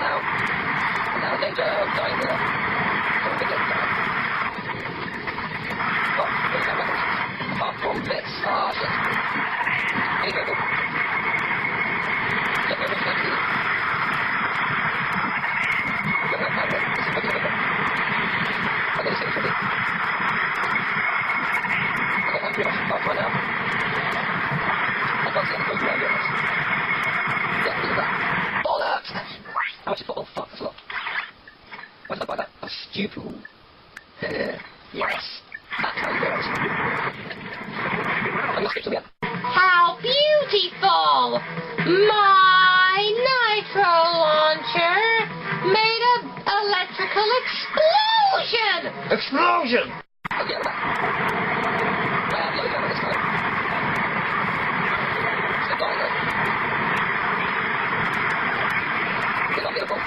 now. And now danger of dying here. So we get time. Oh, there's no weapons. Apart from this. Ah, shit. Any vehicle. Get rid of this vehicle. Get rid of my vehicle. This is looking at it. I'm going to see it for me. I'm pretty much off right now. I can't see any close around here. Yeah, look at that. Bollocks! How much is football? Fuck, that's a lot. Why did I buy that? That's stupid. Yes! That's how you do it. I'm gonna skip to the end. How beautiful! My nitro launcher made an electrical explosion! Explosion! Oh, yeah, that. I have loads of this time. It's dying though. It's not beautiful.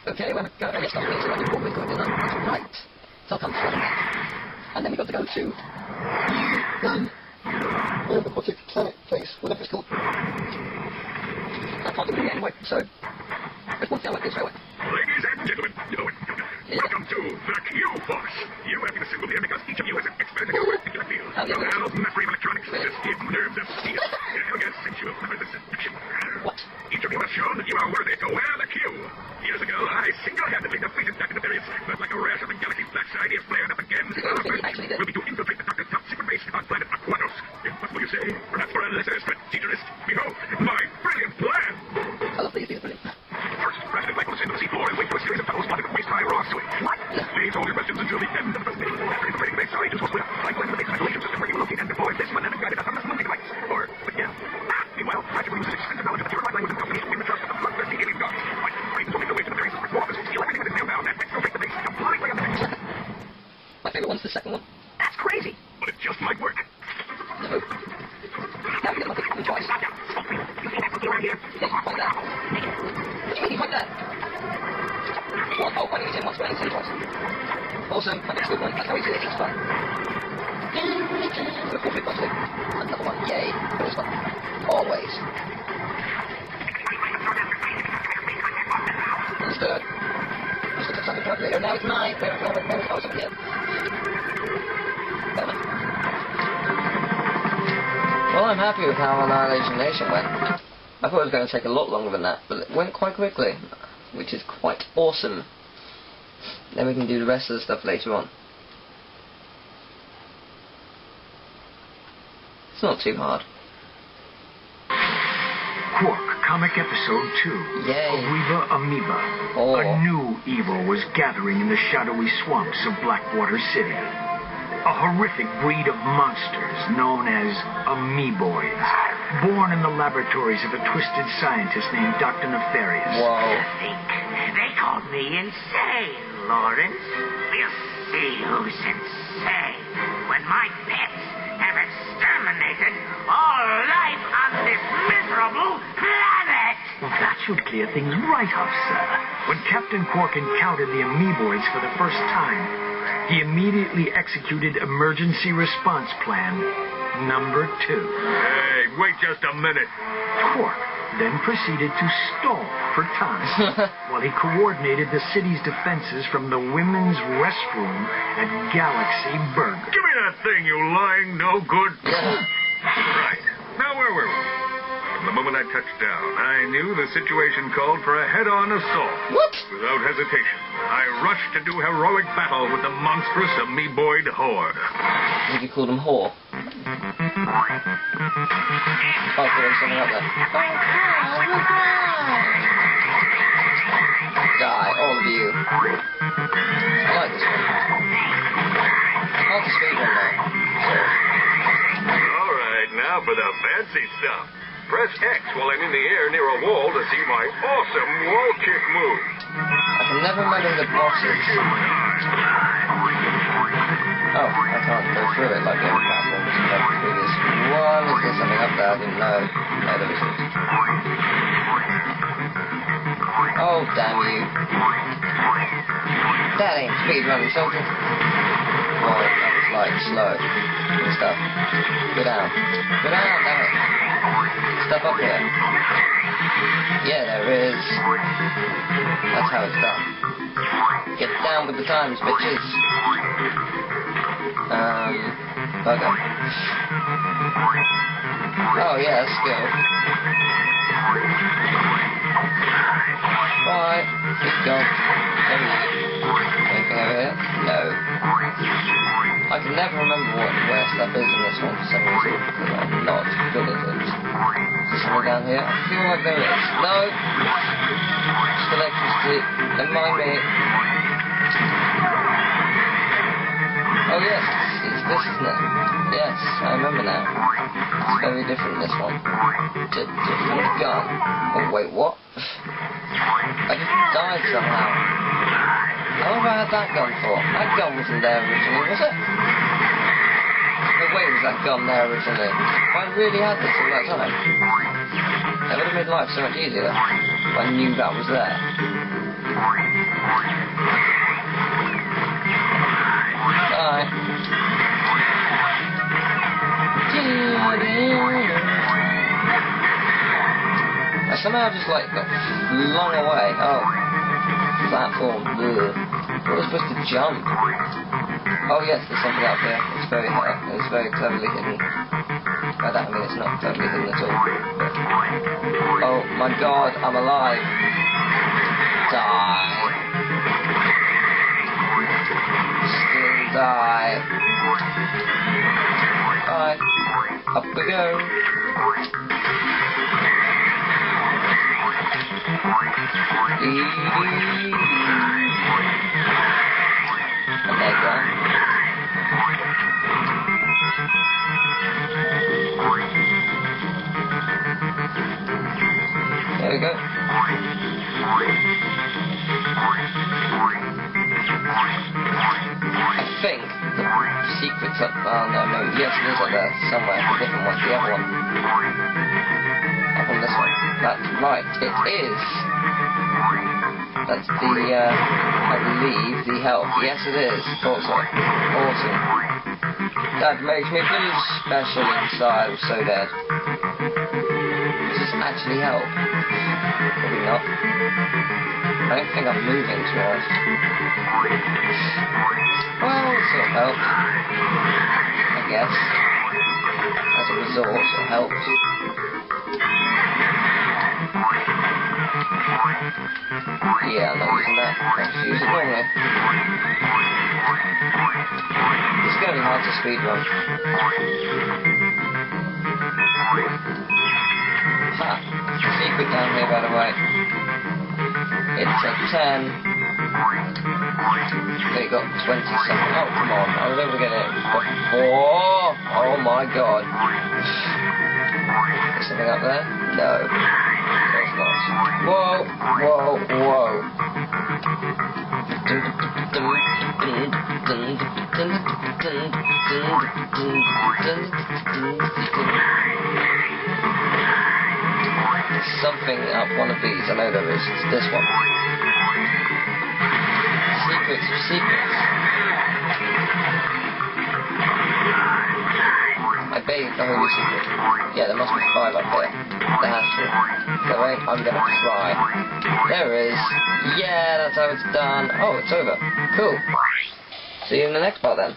Okay, when I go to stop means I do what we're going to do. That's right. So I'll come from that. And then we've got to go to what's it? Clank place, whatever it's called. I can't do it anyway, so there's one thing I like to do straight away. Ladies and gentlemen, welcome to the Q-Force. You have been assembled here because each of you is an expert in your particular field. Well, mastery of electronics, assistive nerves of steel, elegant sensual methods of seduction. What? Each of you has shown that you are worthy to wear the Q. Years ago, I single-handedly defeated Dr. Nefarious, but like a rash of the galaxy's black side, he has flared up again. Our first mission will be to infiltrate the Doctor's top secret base on planet Aquatos. What will you say? Perhaps for a lesser strategist? Behold, my brilliant plan! I love these brilliant. First, Ratchet will send to the seafloor and wait for a series of tunnels flooded with waist-high raw sewage. What? Please hold your questions until the end of the first mission. After infiltrating base, our agents will split up. I plan the base isolation system where you will locate and deploy this one and guided us on the smoking device. Or, yeah. Meanwhile, Ratchet will use his expensive knowledge of the pure light with company in the trust of the bloodthirsty alien gods. Agents will make their way to the various secret offices, steal everything that is nailed down, and exfiltrate the base completely on the base. My favourite one's the second one. That's crazy, but it just might work. No. Now we get lucky. We try. Stop now. Stop me. You see that cookie right here? Yeah, you find that. What do you mean you find that? What? Oh, finding it in once, finding it in twice. Awesome. My next good one. That's how easy it is. It's fun. So, fourth big positive. Another one. Yay. But it's fun. Always. It's third. Just took something calculator. Now it's 9. Where was something here? Well, I'm happy with how Annihilation Nation went. I thought it was going to take a lot longer than that, but it went quite quickly, which is quite awesome. Then we can do the rest of the stuff later on. It's not too hard. Quark, comic episode 2. Yay. Amoeba Amoeba. Oh. A new evil was gathering in the shadowy swamps of Blackwater City. A horrific breed of monsters known as amoeboids, born in the laboratories of a twisted scientist named Dr. Nefarious. Whoa. I think they called me insane, Lawrence. We'll see who's insane when my pets have exterminated all life on this miserable planet. That should clear things right up, sir. When Captain Quark encountered the amoeboids for the first time, he immediately executed Emergency Response Plan number 2. Hey, wait just a minute. Quark then proceeded to stall for time while he coordinated the city's defenses from the women's restroom at Galaxy Burger. Give me that thing, you lying, no good. Right. Now, where were we? From the moment I touched down, I knew the situation called for a head-on assault. What? Without hesitation, I rushed to do heroic battle with the monstrous amoeboid horde. Would you call them whore? Oh, there's something up there. Die, all of you. I like this one. Hard to speak one though. All right, now for the fancy stuff. Press X while I'm in the air near a wall to see my awesome wall kick move. I can never remember the bosses. Oh, I can't go through it like the other platforms in the previous one. Is there something up there? I didn't know. No, there isn't. Oh, damn you. That ain't speedrunning, soldier. Well, that was like slow and stuff. Go down. Go down, damn it. Stuff up here. Yeah, there is. That's how it's done. Get down with the times, bitches. Bugger. Oh, yeah, let's go. Right, keep going. Anything over here? No. I can never remember where stuff is in this one for some reason, because I'm not good at it. Is there something down here? I feel like there is. No! Just electricity. Never mind me. Oh yes, it's this, isn't it? Yes, I remember now. It's very different, this one. Different gun. Oh wait, what? I just died somehow. How have I had that gun for? That gun wasn't there originally, was it? No way was that gun there originally. I really had this all that time. That would have made life so much easier if I knew that was there. Bye. I somehow just like got flung away. Oh, platform. Ugh. I was supposed to jump. Oh yes, there's something up here. It's very cleverly hidden. By that I mean it's not cleverly hidden at all. But... oh my god, I'm alive. Die. Still die. Bye. Up we go. And there you go. There we go. I think the secret's up. Oh no, yes it is up there somewhere. The different one, the other one. Up on this one. That's right, it is. That's the, I believe, the health. Yes it is. Also. Awesome. That makes me feel special inside. I'm so dead. Does this actually help? Probably not. I don't think I'm moving, to be honest. Well, it sort of helps. I guess. As a result, it helps. Yeah, I'm not using that. I'll just use it normally. It's going to be hard to speedrun. Ha! Secret down here, by the way. It's a 10. They got 20 something. Oh, come on. I was able to get it before. Oh my god. Is something up there? No. There's not. Whoa, whoa, whoa. Something up one of these. I know there is. It's this one. Secrets of secrets. I bathed the holy secret. Yeah, there must be 5 up there. There has to. So wait, I'm gonna try. There is. Yeah, that's how it's done. Oh, it's over. Cool. See you in the next part then.